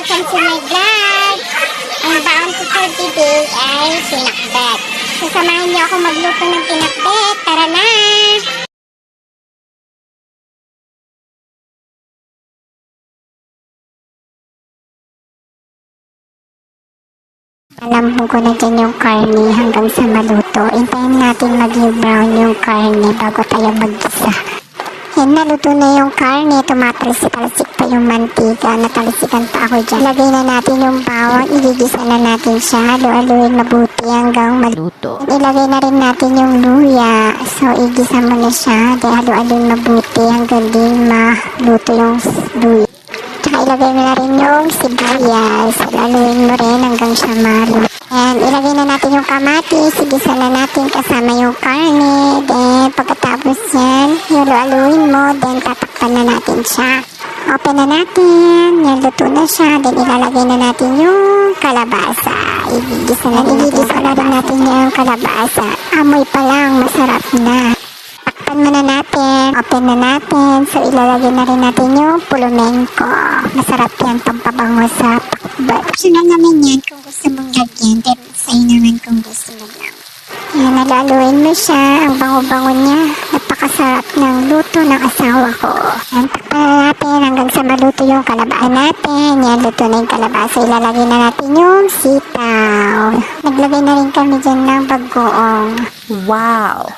welcome to my vlog. Ang baon ko for today ay pinakbet. Sasamahan niyo ako magluto ng pinakbet. Tara na! Palambong ko na dyan yung karne hanggang sa maluto. Hintayin natin mag-brown yung karne bago tayo mag-gisa. Yan, naluto na yung karne. Tumatalsik-talsik pa yung mantika. Natalsikan pa ako dyan. Lagay na natin yung bawang. Igigisa na natin siya. Halu-haluin mabuti hanggang maluto. Ilagay na rin natin yung luya. So, igisa mo na siya. Halu-haluin mabuti hanggang din maluto yung luya. Tsaka ilagay mo na rin yung sibuyas. Haluin mo rin hanggang siya maluto. And ilagay na natin yung kamatis. Igisa na natin kasama yung karne. Then, pagkatapos yan, halu-haluin mo. Then, tatakpan na natin siya. Open na natin. Yan, luto na siya. Then, ilalagay na natin yung kalabasa. Igigisa na rin natin yung kalabasa. Amoy pa lang, masarap na. Takpan muna natin. Open na natin. So, ilalagay na rin natin yung pulumengko. Masarap yan pampabango sa pakbet. Optional naman yan kung gusto mong lagyan. Pero sa'yo naman kung gusto mo lang. Yan, nalaluin mo siya. Ang bango-bango niya. Napakasarap ng luto ng asawa ko. Yan, takpan na natin hanggang sa maluto yung kalabasa natin. Yan, luto na yung kalabasa. Ilalagay na natin yung sitaw. Naglagay na rin kami dyan ng bagoong. Wow!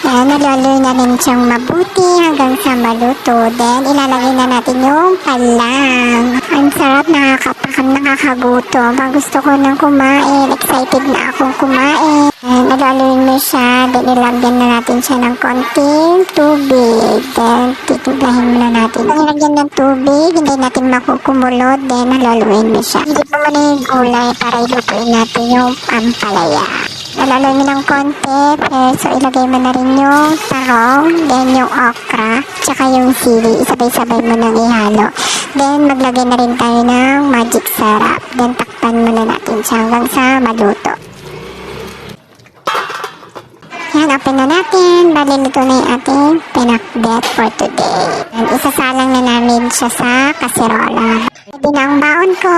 Yan, nalaloy na rin siyang mabuti hanggang sa maluto. Then, ilalagay na natin yung palang. Ang sarap, nakakatakam, nakakagutom. Pag gusto ko nang kumain, excited na akong kumain. And, nalaloy mo siya. Then, ilagyan na natin siya ng konting tubig. Then, titigahin muna natin. Pag ilagyan ng tubig, hindi natin makukumulot. Then, nalaloyin mo siya. Hindi pa muna yung gulay para ilutuin natin yung ampalaya. Nalaloy mo ng konti, so ilagay mo na rin yung tarong, then yung okra, tsaka yung sili, isabay-sabay mo nang ihalo. Then maglagay na rin tayo ng magic sarap, then takpan muna natin siya hanggang sa maluto. Yan, open na natin, balilito na yung ating pinakbet for today. And isasalang na namin siya sa kaserola. Pwede na ang baon ko!